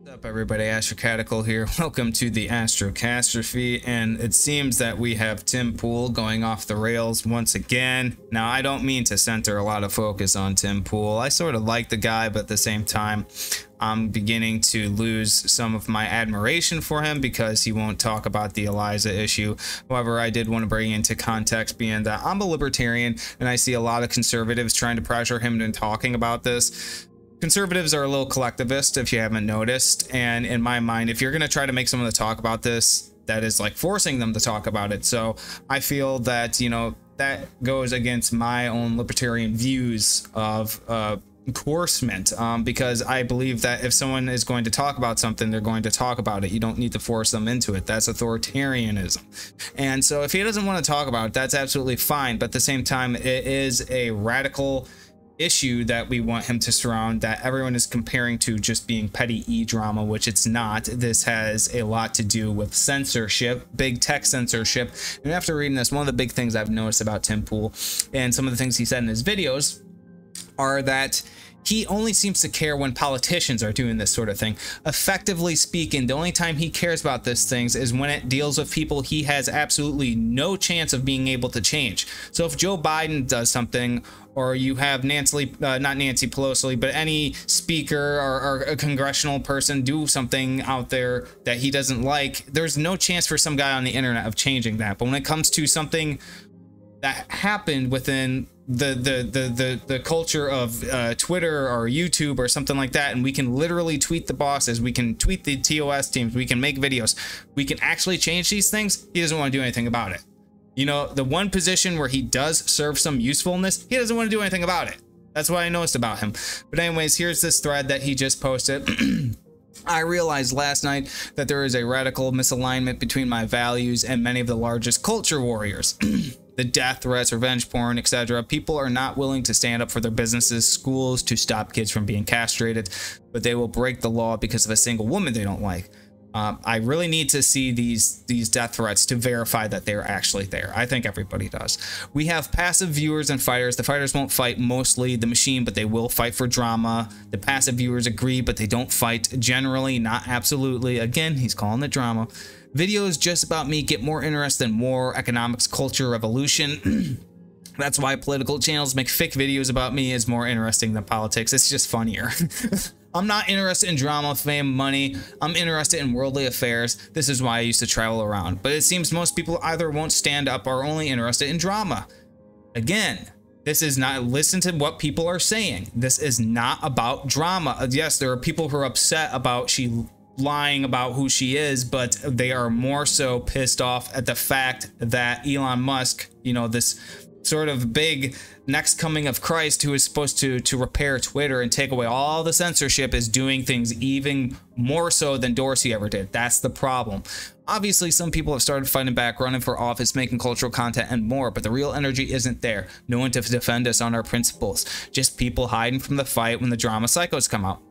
What's up, everybody? Astrocatical here. Welcome to the Astrocastrophe, and it seems that we have Tim Pool going off the rails once again. Now, I don't mean to center a lot of focus on Tim Pool. I sort of like the guy, but at the same time, I'm beginning to lose some of my admiration for him because he won't talk about the Eliza issue. However, I did want to bring into context being that I'm a libertarian, and I see a lot of conservatives trying to pressure him into talking about this. Conservatives are a little collectivist, if you haven't noticed, and in my mind, if you're going to try to make someone to talk about this, that is like forcing them to talk about it. So I feel that, you know, that goes against my own libertarian views of coercement, because I believe that if someone is going to talk about something, they're going to talk about it. You don't need to force them into it. That's authoritarianism. And so if he doesn't want to talk about it, that's absolutely fine. But at the same time, it is a radical issue that we want him to surround, that everyone is comparing to just being petty e-drama, which it's not. This has a lot to do with censorship, big tech censorship. And after reading this, one of the big things I've noticed about Tim Pool and some of the things he said in his videos are that he only seems to care when politicians are doing this sort of thing. Effectively speaking, the only time he cares about these things is when it deals with people he has absolutely no chance of being able to change. So if Joe Biden does something, or you have not Nancy Pelosi, but any speaker or a congressional person do something out there that he doesn't like, there's no chance for some guy on the internet of changing that. But when it comes to something that happened within the culture of Twitter or YouTube or something like that, and we can literally tweet the bosses, we can tweet the TOS teams, we can make videos, we can actually change these things, he doesn't want to do anything about it. You know, the one position where he does serve some usefulness, he doesn't want to do anything about it. That's what I noticed about him. But anyways, here's this thread that he just posted. I realized last night that there is a radical misalignment between my values and many of the largest culture warriors. The death threats, revenge porn, etc. People are not willing to stand up for their businesses, schools, to stop kids from being castrated, but they will break the law because of a single woman they don't like. I really need to see these death threats to verify that they're actually there. I think everybody does. We have passive viewers and fighters. The fighters won't fight mostly the machine, but they will fight for drama. The passive viewers agree, but they don't fight generally, not absolutely. Again, he's calling it drama. Videos just about me get more interest than war, economics, culture, revolution. That's why political channels make fake videos about me is more interesting than politics. It's just funnier. I'm not interested in drama, fame, money. I'm interested in worldly affairs. This is why I used to travel around. But it seems most people either won't stand up or are only interested in drama. Again, this is not, listen to what people are saying. This is not about drama. Yes, there are people who are upset about she lying about who she is, but they are more so pissed off at the fact that Elon Musk, you know, this sort of big next coming of Christ who is supposed to repair Twitter and take away all the censorship, is doing things even more so than Dorsey ever did. That's the problem. Obviously, some people have started fighting back, running for office, making cultural content and more, but the real energy isn't there. No one to defend us on our principles. Just people hiding from the fight when the drama psychos come out.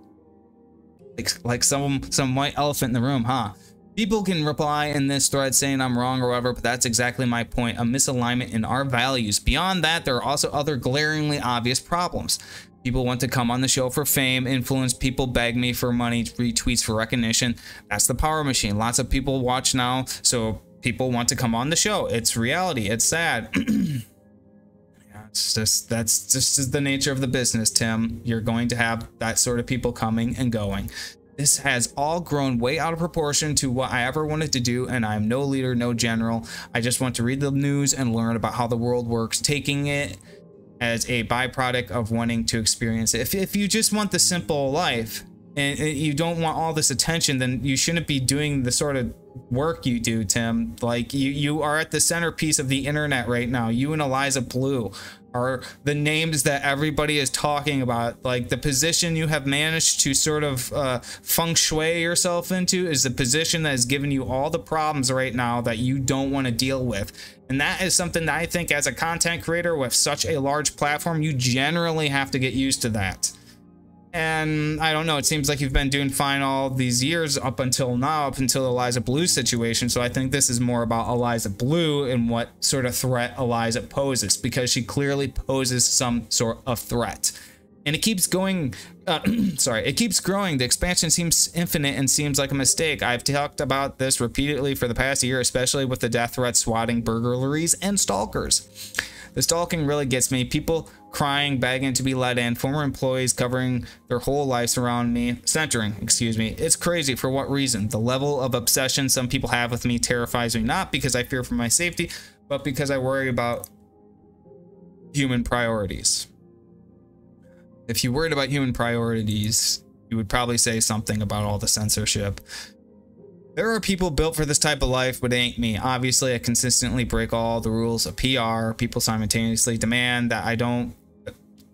Like some white elephant in the room, huh? People can reply in this thread saying I'm wrong or whatever, but that's exactly my point, a misalignment in our values. Beyond that, there are also other glaringly obvious problems. People want to come on the show for fame, influence, people beg me for money, retweets for recognition. That's the power machine. Lots of people watch now, so people want to come on the show. It's reality. It's sad. That's just the nature of the business, Tim. You're going to have that sort of people coming and going. This has all grown way out of proportion to what I ever wanted to do, and I'm no leader, no general. I just want to read the news and learn about how the world works, taking it as a byproduct of wanting to experience it. If you just want the simple life and you don't want all this attention, then you shouldn't be doing the sort of work you do, Tim. Like, you are at the centerpiece of the internet right now. You and Eliza Blue are the names that everybody is talking about. Like, the position you have managed to sort of feng shui yourself into is the position that has given you all the problems right now that you don't want to deal with. And that is something that I think as a content creator with such a large platform, you generally have to get used to that. And I don't know, it seems like you've been doing fine all these years up until now, up until Eliza Blue's situation. So I think this is more about Eliza Blue and what sort of threat Eliza poses, because she clearly poses some sort of threat. and it keeps going. Sorry, it keeps growing. The expansion seems infinite and seems like a mistake. I've talked about this repeatedly for the past year, especially with the death threats, swatting, burglaries, and stalkers. The stalking really gets me. People crying, begging to be let in, former employees covering their whole lives around me, centering, excuse me. It's crazy. For what reason? The level of obsession some people have with me terrifies me, not because I fear for my safety, but because I worry about human priorities. If you worried about human priorities, you would probably say something about all the censorship. There are people built for this type of life, but it ain't me. Obviously, I consistently break all the rules of PR. People simultaneously demand that I don't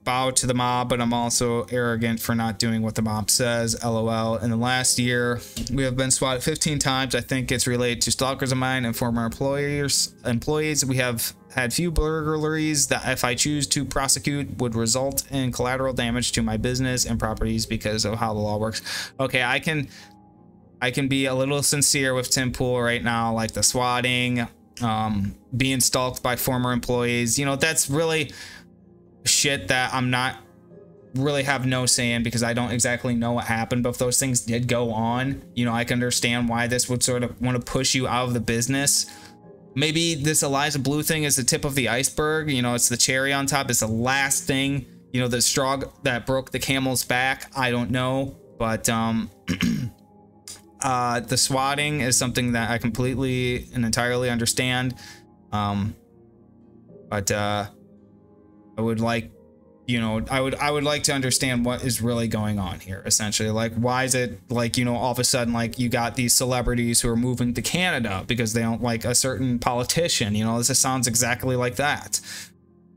bow to the mob, but I'm also arrogant for not doing what the mob says. LOL. In the last year, we have been swatted 15 times. I think it's related to stalkers of mine and former employees. We have had few burglaries that, if I choose to prosecute, would result in collateral damage to my business and properties because of how the law works. Okay, I can be a little sincere with Tim Pool right now, like the swatting, being stalked by former employees. You know, that's really shit that I'm not really have no say in, because I don't exactly know what happened. But if those things did go on, you know, I can understand why this would sort of want to push you out of the business. Maybe this Eliza Blue thing is the tip of the iceberg. You know, it's the cherry on top. It's the last thing, you know, the straw that broke the camel's back. I don't know, but the swatting is something that I completely and entirely understand. But I would like, you know, I would like to understand what is really going on here, essentially. Like, why is it like, you know, all of a sudden, like, you got these celebrities who are moving to Canada because they don't like a certain politician? You know, this sounds exactly like that.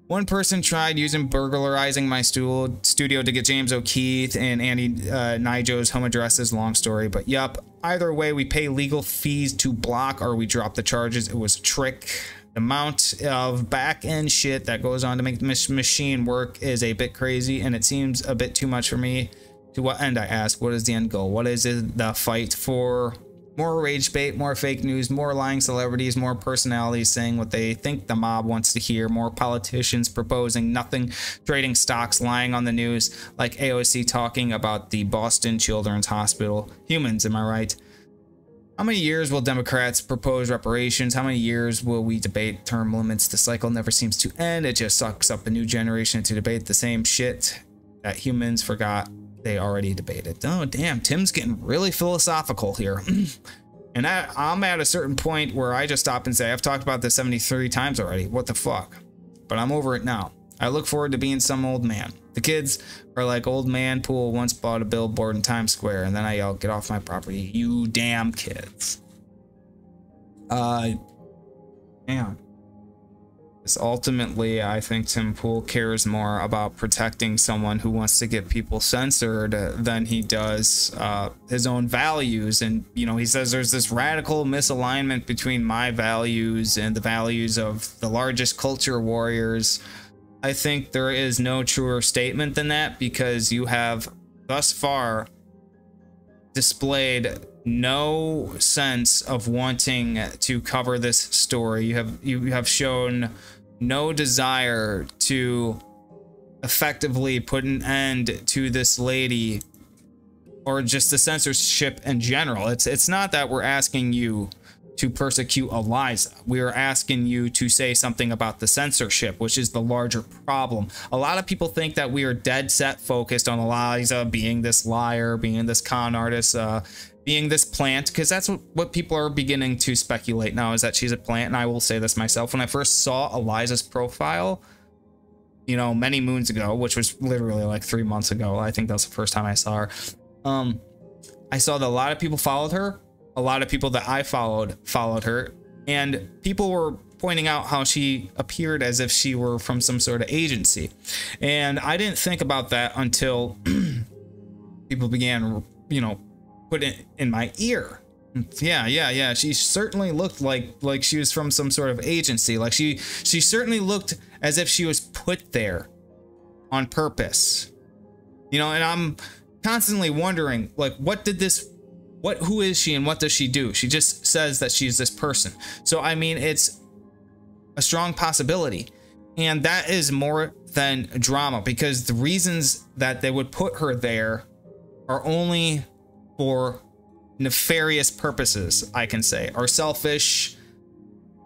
One person tried burglarizing my studio to get James O'Keefe and Andy Nijo's home addresses. Long story, but yup. Either way, we pay legal fees to block or we drop the charges. It was a trick. The amount of back-end shit that goes on to make the machine work is a bit crazy, and it seems a bit too much for me. To what end, I ask? What is the end goal? What is it, the fight for? More rage bait, more fake news, more lying celebrities, more personalities saying what they think the mob wants to hear, more politicians proposing nothing, trading stocks, lying on the news, like AOC talking about the Boston Children's Hospital. Humans, am I right? How many years will Democrats propose reparations? How many years will we debate term limits? The cycle never seems to end. It just sucks up a new generation to debate the same shit that humans forgot they already debated. Oh, damn. Tim's getting really philosophical here. And I'm at a certain point where I just stop and say, I've talked about this 73 times already. What the fuck? But I'm over it now. I look forward to being some old man. The kids are like, old man Pool once bought a billboard in Times Square, and then I yell, get off my property, you damn kids. Damn. Because ultimately, I think Tim Pool cares more about protecting someone who wants to get people censored than he does his own values. And, you know, he says there's this radical misalignment between my values and the values of the largest culture warriors. I think there is no truer statement than that, because you have thus far displayed no sense of wanting to cover this story. You have shown no desire to effectively put an end to this lady or just the censorship in general. It's not that we're asking you to persecute Eliza. We are asking you to say something about the censorship, which is the larger problem. A lot of people think that we are dead set focused on Eliza being this liar, being this con artist, being this plant, because that's what people are beginning to speculate now, is that she's a plant. And I will say this myself, when I first saw Eliza's profile, you know, many moons ago, which was literally like 3 months ago, I think that was the first time I saw her, I saw that a lot of people followed her. A lot of people that I followed her, and people were pointing out how she appeared as if she were from some sort of agency. And I didn't think about that until people began, you know, put it in my ear. Yeah. She certainly looked like she was from some sort of agency. Like she certainly looked as if she was put there on purpose. You know, and I'm constantly wondering, like, who is she and what does she do? She just says that she's this person. So, I mean, it's a strong possibility. And that is more than drama, because the reasons that they would put her there are only for nefarious purposes, I can say, or selfish,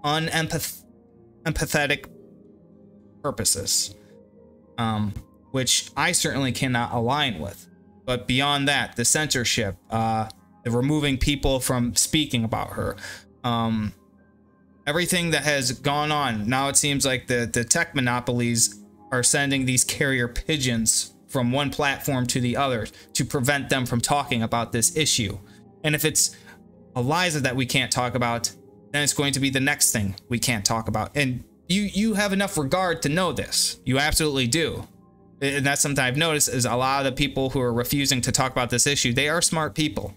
unempathetic purposes, which I certainly cannot align with. But beyond that, the censorship, the removing people from speaking about her, everything that has gone on. Now it seems like the tech monopolies are sending these carrier pigeons from one platform to the other to prevent them from talking about this issue. And if it's Eliza that we can't talk about, then it's going to be the next thing we can't talk about. And you have enough regard to know this. You absolutely do. And that's something I've noticed, is a lot of the people who are refusing to talk about this issue, they are smart people.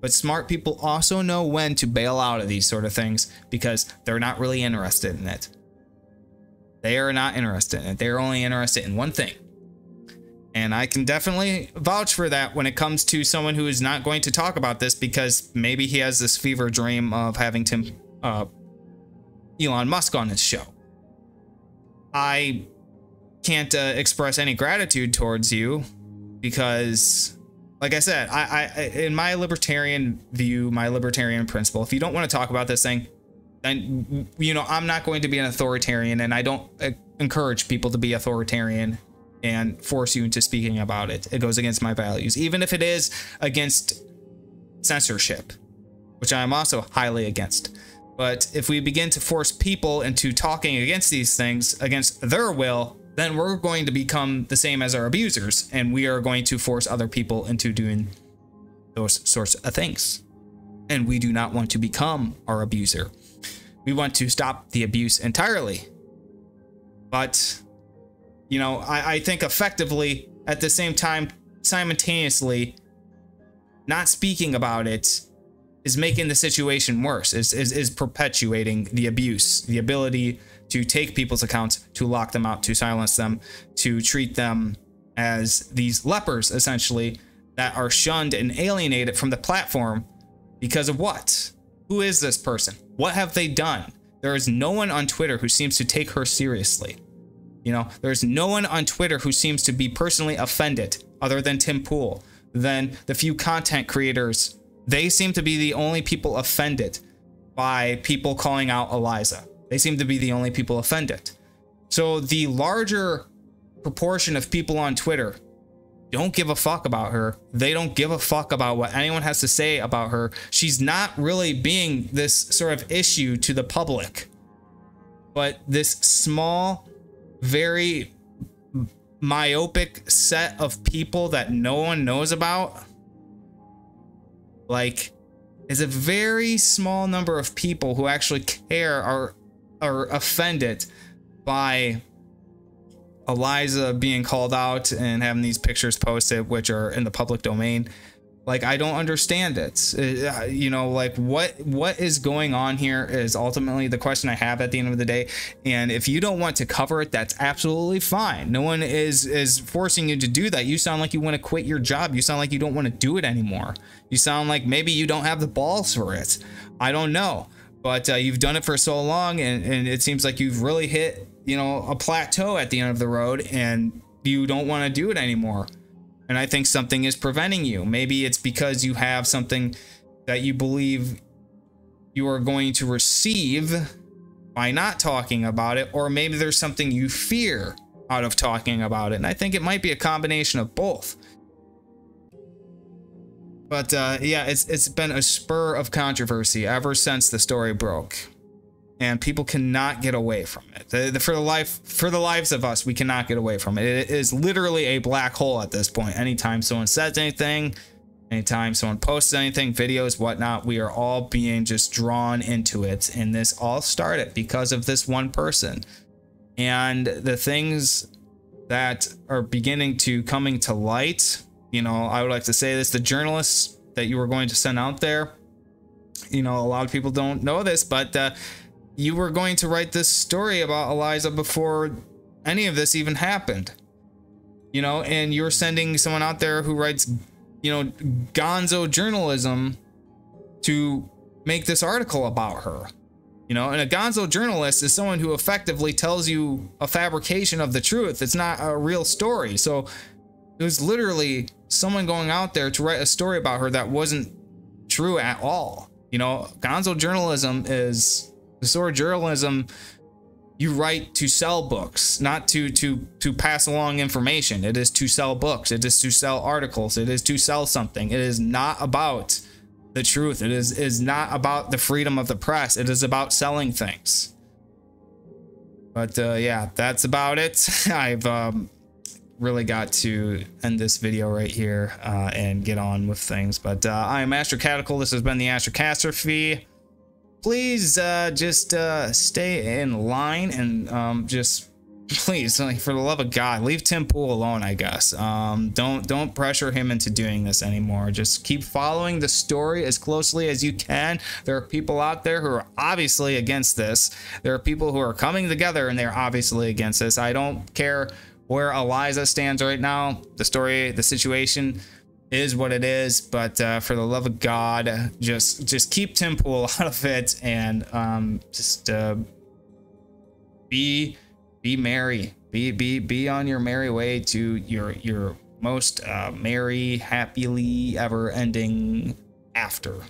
But smart people also know when to bail out of these sort of things, because they're not really interested in it. They are not interested in it. They're only interested in one thing. And I can definitely vouch for that when it comes to someone who is not going to talk about this because maybe he has this fever dream of having Elon Musk on his show. I can't express any gratitude towards you because, like I said, I in my libertarian view, my libertarian principle, if you don't want to talk about this thing, then, you know, I'm not going to be an authoritarian, and I don't encourage people to be authoritarian and force you into speaking about it. It goes against my values, even if it is against censorship, which I am also highly against. But if we begin to force people into talking against these things, against their will, then we're going to become the same as our abusers, and we are going to force other people into doing those sorts of things. And we do not want to become our abuser. We want to stop the abuse entirely. But, you know, I think effectively, at the same time, simultaneously, not speaking about it is making the situation worse, is perpetuating the abuse, the ability to take people's accounts, to lock them out, to silence them, to treat them as these lepers, essentially, that are shunned and alienated from the platform because of what? Who is this person? What have they done? There is no one on Twitter who seems to take her seriously. You know, there's no one on Twitter who seems to be personally offended, other than Tim Pool, than the few content creators. They seem to be the only people offended by people calling out Eliza. They seem to be the only people offended. So the larger proportion of people on Twitter don't give a fuck about her. They don't give a fuck about what anyone has to say about her. She's not really being this sort of issue to the public. But this small, very myopic set of people that no one knows about, like, is a very small number of people who actually care or are offended by Eliza being called out and having these pictures posted, which are in the public domain. Like, I don't understand it. You know, like, what is going on here is ultimately the question I have at the end of the day. And if you don't want to cover it, that's absolutely fine. No one is forcing you to do that. You sound like you want to quit your job. You sound like you don't want to do it anymore. You sound like maybe you don't have the balls for it. I don't know. But you've done it for so long, and it seems like you've really hit, you know, a plateau at the end of the road, and you don't want to do it anymore. And I think something is preventing you. Maybe it's because you have something that you believe you are going to receive by not talking about it, or maybe there's something you fear out of talking about it. And I think it might be a combination of both. But yeah, it's been a spur of controversy ever since the story broke. And people cannot get away from it. For the lives of us, we cannot get away from it. It is literally a black hole at this point. Anytime someone says anything, anytime someone posts anything, videos, whatnot, we are all being just drawn into it. And this all started because of this one person. And the things that are beginning to coming to light, you know, I would like to say this, the journalists that you were going to send out there, you know, a lot of people don't know this, but you were going to write this story about Eliza before any of this even happened, you know, and you're sending someone out there who writes, you know, gonzo journalism to make this article about her. You You know, and a gonzo journalist is someone who effectively tells you a fabrication of the truth. It's not a real story. So it was literally someone going out there to write a story about her that wasn't true at all. You know, gonzo journalism is the sort of journalism you write to sell books, not to pass along information. It is to sell books. It is to sell articles. It is to sell something. It is not about the truth. It is not about the freedom of the press. It is about selling things. But yeah, that's about it. I've really got to end this video right here and get on with things. But I am Astrocatical. This has been the Astrocastrophe. Please just stay in line and just please, like, for the love of God, leave Tim Pool alone, I guess. Don't pressure him into doing this anymore. Just keep following the story as closely as you can. There are people out there who are obviously against this. There are people who are coming together and they're obviously against this. I don't care where Eliza stands right now. The story, the situation is what it is, but for the love of God, just keep Tim Pool out of it, and just be merry, be on your merry way to your most merry, happily ever ending after.